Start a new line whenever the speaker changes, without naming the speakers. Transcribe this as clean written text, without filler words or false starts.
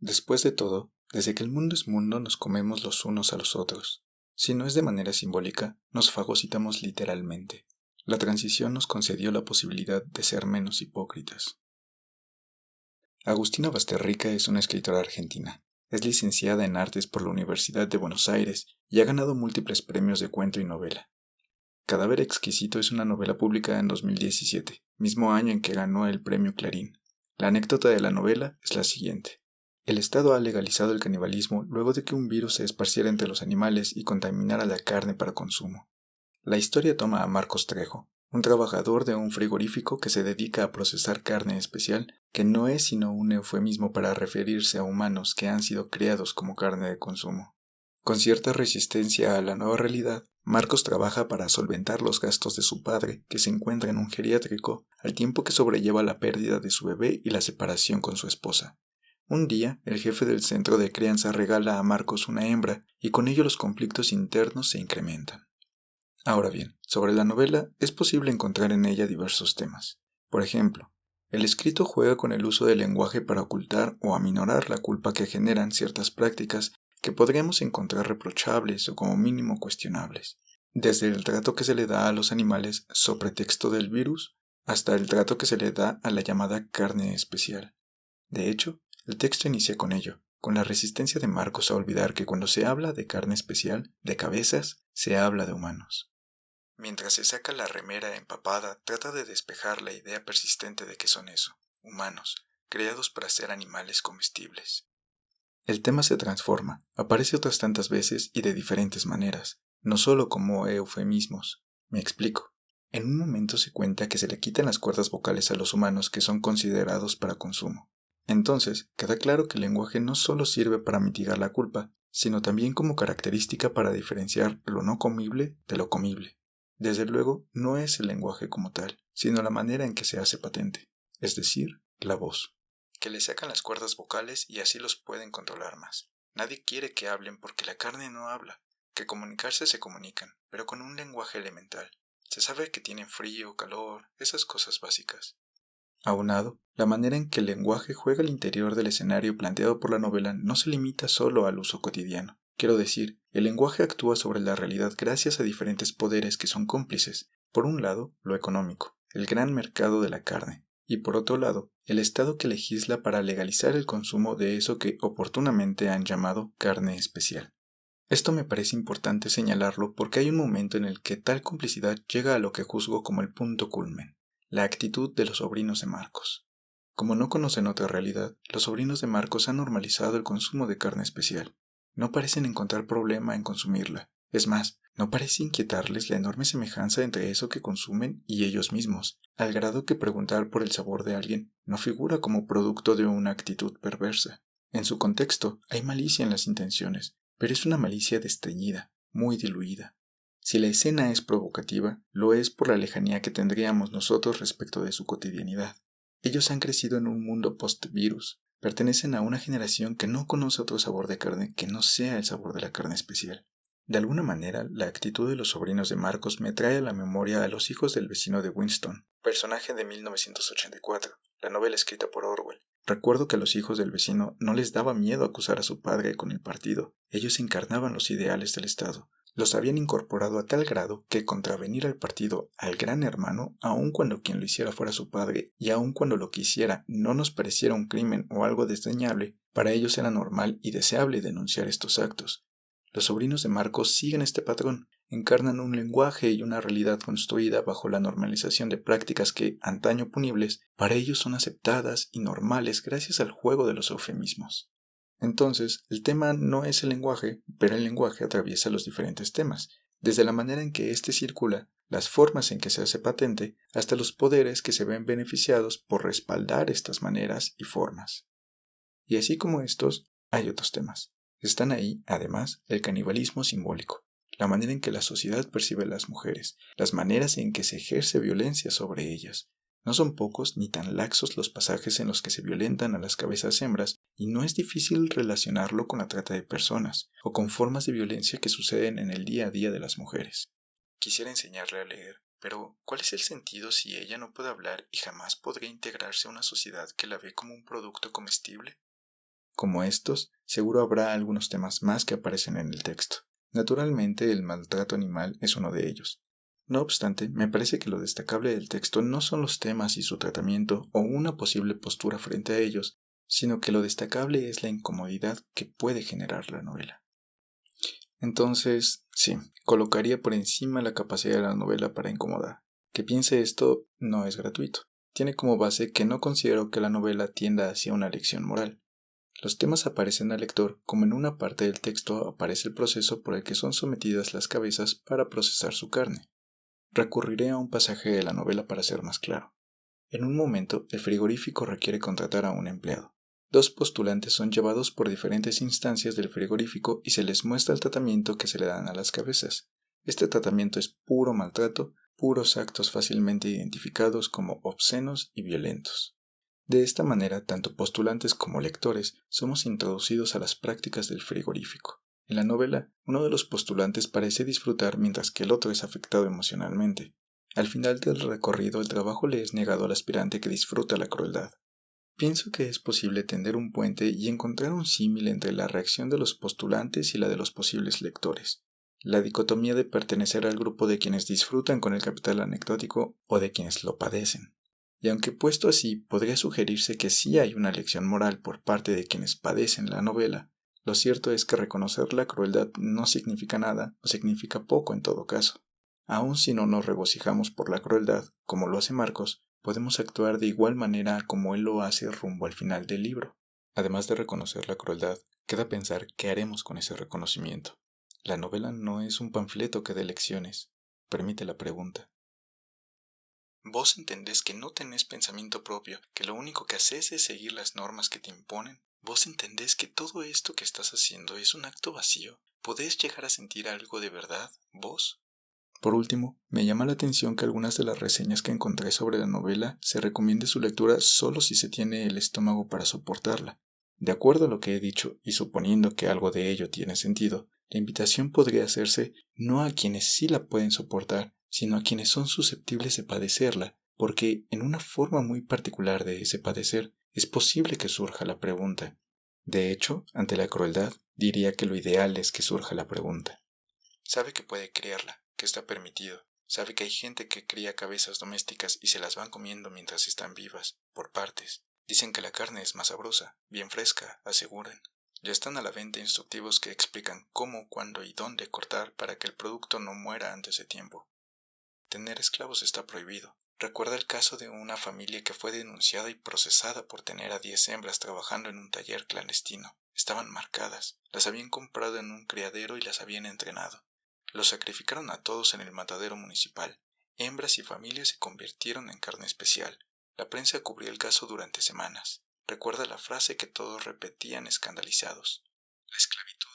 Después de todo, desde que el mundo es mundo nos comemos los unos a los otros. Si no es de manera simbólica, nos fagocitamos literalmente. La transición nos concedió la posibilidad de ser menos hipócritas. Agustina Basterrica es una escritora argentina. Es licenciada en Artes por la Universidad de Buenos Aires y ha ganado múltiples premios de cuento y novela. Cadáver exquisito es una novela publicada en 2017, mismo año en que ganó el premio Clarín. La anécdota de la novela es la siguiente. El Estado ha legalizado el canibalismo luego de que un virus se esparciera entre los animales y contaminara la carne para consumo. La historia toma a Marcos Trejo, un trabajador de un frigorífico que se dedica a procesar carne especial, que no es sino un eufemismo para referirse a humanos que han sido criados como carne de consumo. Con cierta resistencia a la nueva realidad, Marcos trabaja para solventar los gastos de su padre, que se encuentra en un geriátrico, al tiempo que sobrelleva la pérdida de su bebé y la separación con su esposa. Un día, el jefe del centro de crianza regala a Marcos una hembra, y con ello los conflictos internos se incrementan. Ahora bien, sobre la novela es posible encontrar en ella diversos temas. Por ejemplo, el escrito juega con el uso del lenguaje para ocultar o aminorar la culpa que generan ciertas prácticas que podríamos encontrar reprochables o como mínimo cuestionables, desde el trato que se le da a los animales so pretexto del virus hasta el trato que se le da a la llamada carne especial. De hecho, el texto inicia con ello, con la resistencia de Marcos a olvidar que cuando se habla de carne especial, de cabezas, se habla de humanos. Mientras se saca la remera empapada, trata de despejar la idea persistente de que son eso, humanos, creados para ser animales comestibles. El tema se transforma, aparece otras tantas veces y de diferentes maneras, no solo como eufemismos. Me explico. En un momento se cuenta que se le quitan las cuerdas vocales a los humanos que son considerados para consumo. Entonces, queda claro que el lenguaje no solo sirve para mitigar la culpa, sino también como característica para diferenciar lo no comible de lo comible. Desde luego, no es el lenguaje como tal, sino la manera en que se hace patente, es decir, la voz, que le sacan las cuerdas vocales y así los pueden controlar más. Nadie quiere que hablen porque la carne no habla, que comunicarse se comunican, pero con un lenguaje elemental. Se sabe que tienen frío, calor, esas cosas básicas. Aunado, la manera en que el lenguaje juega al interior del escenario planteado por la novela no se limita solo al uso cotidiano. Quiero decir, el lenguaje actúa sobre la realidad gracias a diferentes poderes que son cómplices. Por un lado, lo económico, el gran mercado de la carne, y por otro lado, el Estado que legisla para legalizar el consumo de eso que oportunamente han llamado carne especial. Esto me parece importante señalarlo porque hay un momento en el que tal complicidad llega a lo que juzgo como el punto culmen, la actitud de los sobrinos de Marcos. Como no conocen otra realidad, los sobrinos de Marcos han normalizado el consumo de carne especial. No parecen encontrar problema en consumirla. Es más, no parece inquietarles la enorme semejanza entre eso que consumen y ellos mismos, al grado que preguntar por el sabor de alguien no figura como producto de una actitud perversa. En su contexto, hay malicia en las intenciones, pero es una malicia desteñida, muy diluida. Si la escena es provocativa, lo es por la lejanía que tendríamos nosotros respecto de su cotidianidad. Ellos han crecido en un mundo post-virus, pertenecen a una generación que no conoce otro sabor de carne que no sea el sabor de la carne especial. De alguna manera, la actitud de los sobrinos de Marcos me trae a la memoria a los hijos del vecino de Winston, personaje de 1984, la novela escrita por Orwell. Recuerdo que a los hijos del vecino no les daba miedo acusar a su padre con el partido. Ellos encarnaban los ideales del Estado. Los habían incorporado a tal grado que contravenir al partido, al gran hermano, aun cuando quien lo hiciera fuera su padre, y aun cuando lo que hiciera no nos pareciera un crimen o algo desdeñable, para ellos era normal y deseable denunciar estos actos. Los sobrinos de Marcos siguen este patrón, encarnan un lenguaje y una realidad construida bajo la normalización de prácticas que, antaño punibles, para ellos son aceptadas y normales gracias al juego de los eufemismos. Entonces, el tema no es el lenguaje, pero el lenguaje atraviesa los diferentes temas, desde la manera en que éste circula, las formas en que se hace patente, hasta los poderes que se ven beneficiados por respaldar estas maneras y formas. Y así como estos, hay otros temas. Están ahí, además, el canibalismo simbólico, la manera en que la sociedad percibe a las mujeres, las maneras en que se ejerce violencia sobre ellas. No son pocos ni tan laxos los pasajes en los que se violentan a las cabezas hembras, y no es difícil relacionarlo con la trata de personas, o con formas de violencia que suceden en el día a día de las mujeres. Quisiera enseñarle a leer, pero ¿cuál es el sentido si ella no puede hablar y jamás podría integrarse a una sociedad que la ve como un producto comestible? Como estos, seguro habrá algunos temas más que aparecen en el texto. Naturalmente, el maltrato animal es uno de ellos. No obstante, me parece que lo destacable del texto no son los temas y su tratamiento o una posible postura frente a ellos, sino que lo destacable es la incomodidad que puede generar la novela. Entonces, sí, colocaría por encima la capacidad de la novela para incomodar. Que piense esto no es gratuito. Tiene como base que no considero que la novela tienda hacia una lección moral. Los temas aparecen al lector como en una parte del texto aparece el proceso por el que son sometidas las cabezas para procesar su carne. Recurriré a un pasaje de la novela para ser más claro. En un momento, el frigorífico requiere contratar a un empleado. Dos postulantes son llevados por diferentes instancias del frigorífico y se les muestra el tratamiento que se le dan a las cabezas. Este tratamiento es puro maltrato, puros actos fácilmente identificados como obscenos y violentos. De esta manera, tanto postulantes como lectores somos introducidos a las prácticas del frigorífico. En la novela, uno de los postulantes parece disfrutar mientras que el otro es afectado emocionalmente. Al final del recorrido, el trabajo le es negado al aspirante que disfruta la crueldad. Pienso que es posible tender un puente y encontrar un símil entre la reacción de los postulantes y la de los posibles lectores. La dicotomía de pertenecer al grupo de quienes disfrutan con el capital anecdótico o de quienes lo padecen. Y aunque puesto así, podría sugerirse que sí hay una lección moral por parte de quienes padecen la novela, lo cierto es que reconocer la crueldad no significa nada o significa poco en todo caso. Aun si no nos regocijamos por la crueldad, como lo hace Marcos, podemos actuar de igual manera como él lo hace rumbo al final del libro. Además de reconocer la crueldad, queda pensar qué haremos con ese reconocimiento. La novela no es un panfleto que dé lecciones. Permite la pregunta. ¿Vos entendés que no tenés pensamiento propio, que lo único que haces es seguir las normas que te imponen? ¿Vos entendés que todo esto que estás haciendo es un acto vacío? ¿Podés llegar a sentir algo de verdad, vos? Por último, me llama la atención que algunas de las reseñas que encontré sobre la novela se recomiende su lectura solo si se tiene el estómago para soportarla. De acuerdo a lo que he dicho y suponiendo que algo de ello tiene sentido, la invitación podría hacerse no a quienes sí la pueden soportar, sino a quienes son susceptibles de padecerla, porque en una forma muy particular de ese padecer es posible que surja la pregunta. De hecho, ante la crueldad, diría que lo ideal es que surja la pregunta. Sabe que puede criarla, que está permitido. Sabe que hay gente que cría cabezas domésticas y se las van comiendo mientras están vivas, por partes. Dicen que la carne es más sabrosa, bien fresca, aseguran. Ya están a la venta instructivos que explican cómo, cuándo y dónde cortar para que el producto no muera antes de tiempo. Tener esclavos está prohibido. Recuerda el caso de una familia que fue denunciada y procesada por tener a 10 hembras trabajando en un taller clandestino. Estaban marcadas, las habían comprado en un criadero y las habían entrenado. Los sacrificaron a todos en el matadero municipal. Hembras y familias se convirtieron en carne especial. La prensa cubrió el caso durante semanas. Recuerda la frase que todos repetían escandalizados. La esclavitud